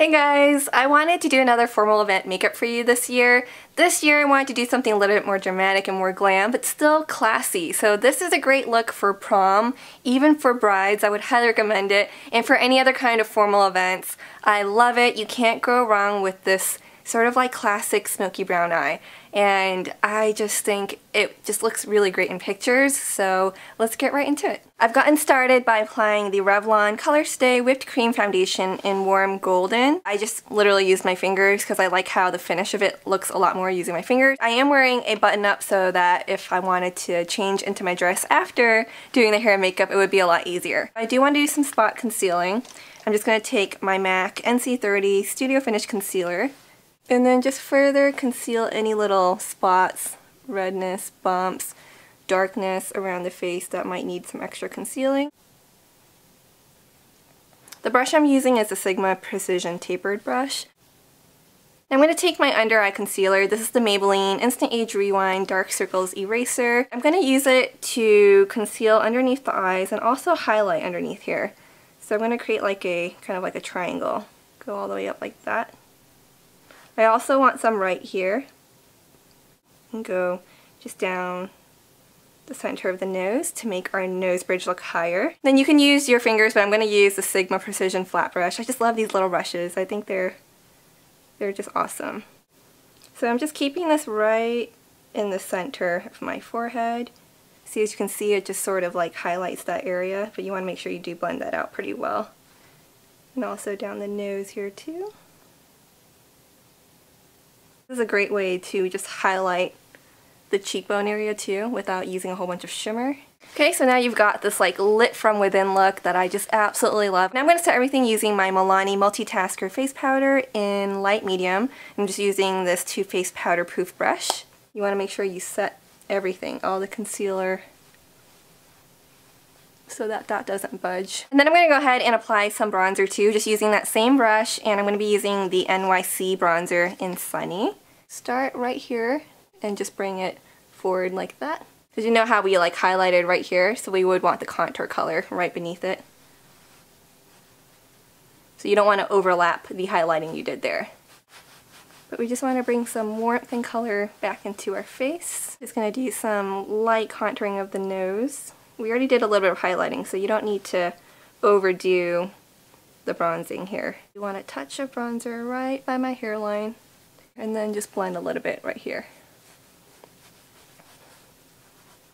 Hey guys, I wanted to do another formal event makeup for you this year. This year I wanted to do something a little bit more dramatic and more glam, but still classy. So this is a great look for prom, even for brides. I would highly recommend it. And for any other kind of formal events, I love it. You can't go wrong with this sort of like classic smoky brown eye. And I just think it just looks really great in pictures, so let's get right into it. I've gotten started by applying the Revlon Color Stay Whipped Cream Foundation in Warm Golden. I just literally used my fingers because I like how the finish of it looks a lot more using my fingers. I am wearing a button up so that if I wanted to change into my dress after doing the hair and makeup, it would be a lot easier. I do want to do some spot concealing. I'm just going to take my MAC NC30 Studio Finish Concealer and then just further conceal any little spots, redness, bumps, darkness around the face that might need some extra concealing. The brush I'm using is a Sigma Precision Tapered brush. I'm going to take my under eye concealer. This is the Maybelline Instant Age Rewind Dark Circles Eraser. I'm going to use it to conceal underneath the eyes and also highlight underneath here. So I'm going to create like a kind of like a triangle. Go all the way up like that. I also want some right here, and go just down the center of the nose to make our nose bridge look higher. Then you can use your fingers, but I'm going to use the Sigma Precision Flat Brush. I just love these little brushes. I think they're just awesome. So I'm just keeping this right in the center of my forehead. See, as you can see, it just sort of like highlights that area, but you want to make sure you do blend that out pretty well. And also down the nose here too. This is a great way to just highlight the cheekbone area too without using a whole bunch of shimmer. Okay, so now you've got this like lit from within look that I just absolutely love. Now I'm going to set everything using my Milani Multitasker Face Powder in light medium. I'm just using this Too Faced Powder Proof brush. You want to make sure you set everything, all the concealer, so that that doesn't budge. And then I'm going to go ahead and apply some bronzer too, just using that same brush, and I'm going to be using the NYC bronzer in Sunny. Start right here and just bring it forward like that. Because you know how we like highlighted right here, so we would want the contour color right beneath it. So you don't want to overlap the highlighting you did there. But we just want to bring some warmth and color back into our face. Just going to do some light contouring of the nose. We already did a little bit of highlighting, so you don't need to overdo the bronzing here. You want a touch of bronzer right by my hairline, and then just blend a little bit right here.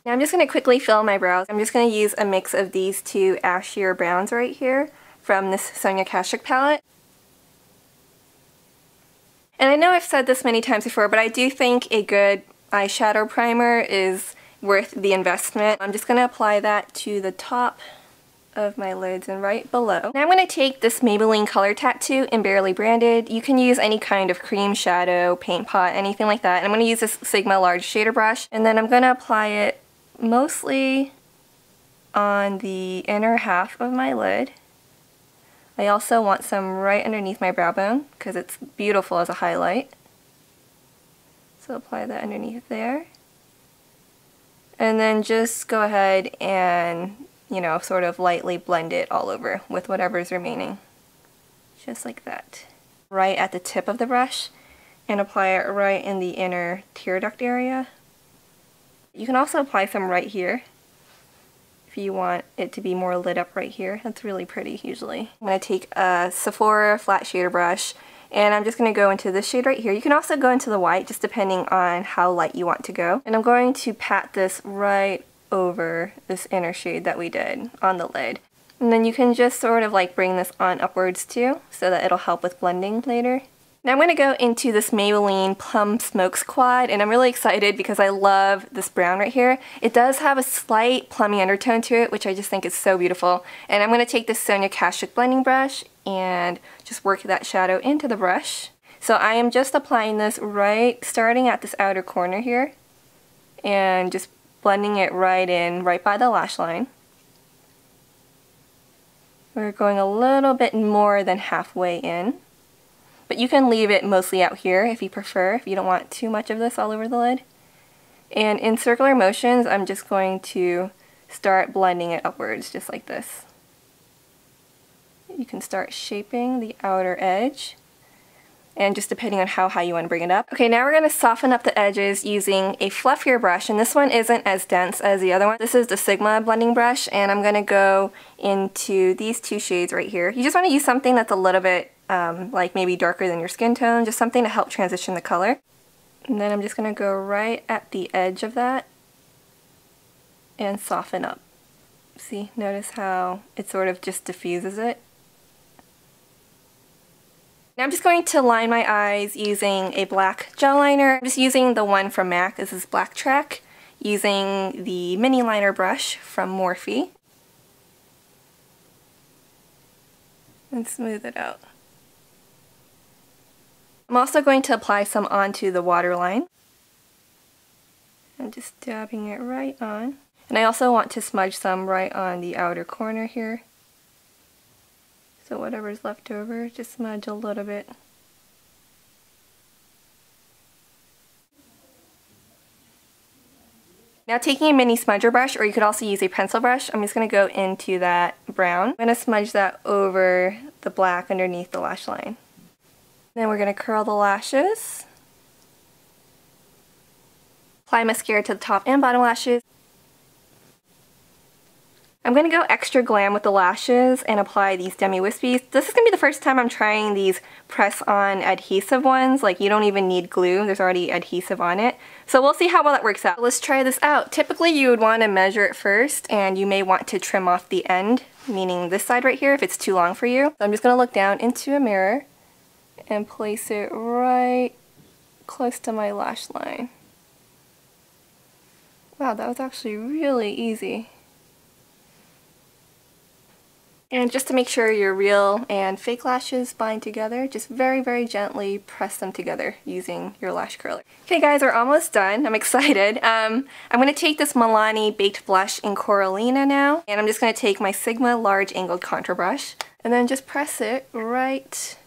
Now I'm just going to quickly fill my brows. I'm just going to use a mix of these two ashier browns right here from this Sonia Kashuk palette. And I know I've said this many times before, but I do think a good eyeshadow primer is worth the investment. I'm just going to apply that to the top of my lids and right below. Now I'm going to take this Maybelline Color Tattoo in Barely Branded. You can use any kind of cream shadow, paint pot, anything like that. And I'm going to use this Sigma large shader brush, and then I'm going to apply it mostly on the inner half of my lid. I also want some right underneath my brow bone because it's beautiful as a highlight. So apply that underneath there. And then just go ahead and, you know, sort of lightly blend it all over with whatever's remaining. Just like that. Right at the tip of the brush, and apply it right in the inner tear duct area. You can also apply some right here if you want it to be more lit up right here. That's really pretty usually. I'm going to take a Sephora flat shader brush, and I'm just going to go into this shade right here. You can also go into the white, just depending on how light you want to go. And I'm going to pat this right over this inner shade that we did on the lid. And then you can just sort of like bring this on upwards too, so that it'll help with blending later. Now I'm going to go into this Maybelline Plum Smokes Quad, and I'm really excited because I love this brown right here. It does have a slight plummy undertone to it, which I just think is so beautiful. And I'm going to take this Sonia Kashuk blending brush and just work that shadow into the brush. So I am just applying this right, starting at this outer corner here, and just blending it right in, right by the lash line. We're going a little bit more than halfway in. But you can leave it mostly out here if you prefer, if you don't want too much of this all over the lid. And in circular motions, I'm just going to start blending it upwards, just like this. you can start shaping the outer edge. And just depending on how high you want to bring it up. Okay, now we're going to soften up the edges using a fluffier brush, and this one isn't as dense as the other one. This is the Sigma blending brush, and I'm going to go into these two shades right here. You just want to use something that's a little bit like maybe darker than your skin tone, just something to help transition the color. And then I'm just going to go right at the edge of that and soften up. See, notice how it sort of just diffuses it. Now I'm just going to line my eyes using a black gel liner. I'm just using the one from MAC. This is Black Track, using the mini liner brush from Morphe. And smooth it out. I'm also going to apply some onto the waterline. I'm just dabbing it right on. And I also want to smudge some right on the outer corner here. So whatever's left over, just smudge a little bit. Now taking a mini smudger brush, or you could also use a pencil brush, I'm just going to go into that brown. I'm going to smudge that over the black underneath the lash line. Then we're going to curl the lashes. Apply mascara to the top and bottom lashes. I'm going to go extra glam with the lashes and apply these demi wispies. This is going to be the first time I'm trying these press-on adhesive ones. Like, you don't even need glue, there's already adhesive on it. So we'll see how well that works out. Let's try this out. Typically you would want to measure it first, and you may want to trim off the end, meaning this side right here if it's too long for you. So I'm just going to look down into a mirror and place it right close to my lash line. Wow, that was actually really easy. And just to make sure your real and fake lashes bind together, just very, very gently press them together using your lash curler. Okay guys, we're almost done. I'm excited. I'm going to take this Milani Baked Blush in Coralina now, and I'm just going to take my Sigma Large Angled Contour Brush and then just press it right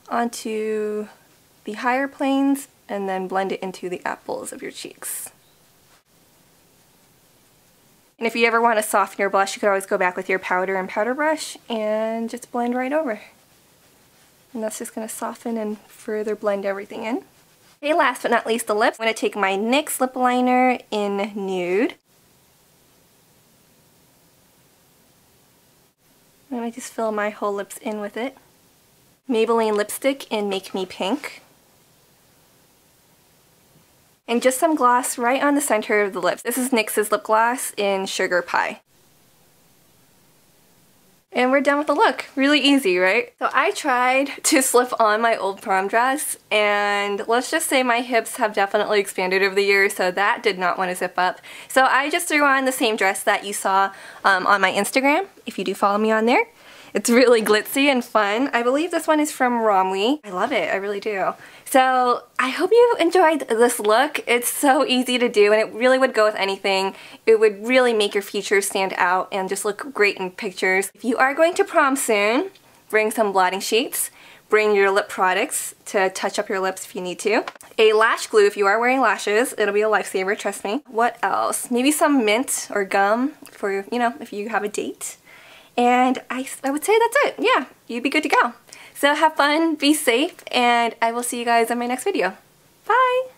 onto the higher planes and then blend it into the apples of your cheeks. And if you ever want to soften your blush, you could always go back with your powder and powder brush and just blend right over. And that's just going to soften and further blend everything in. Okay, last but not least, the lips. I'm going to take my NYX lip liner in Nude. And I just fill my whole lips in with it. Maybelline lipstick in Make Me Pink. And just some gloss right on the center of the lips. This is NYX's lip gloss in Sugar Pie. And we're done with the look. Really easy, right? So I tried to slip on my old prom dress, and let's just say my hips have definitely expanded over the years, so that did not want to zip up. So I just threw on the same dress that you saw on my Instagram, if you do follow me on there. It's really glitzy and fun. I believe this one is from Romwe. I love it, I really do. So I hope you enjoyed this look. It's so easy to do, and it really would go with anything. It would really make your features stand out and just look great in pictures. If you are going to prom soon, bring some blotting sheets. Bring your lip products to touch up your lips if you need to. A lash glue if you are wearing lashes. It'll be a lifesaver, trust me. What else? Maybe some mint or gum for, you know, if you have a date. And I would say that's it. Yeah, you'd be good to go. So have fun, be safe, and I will see you guys in my next video. Bye!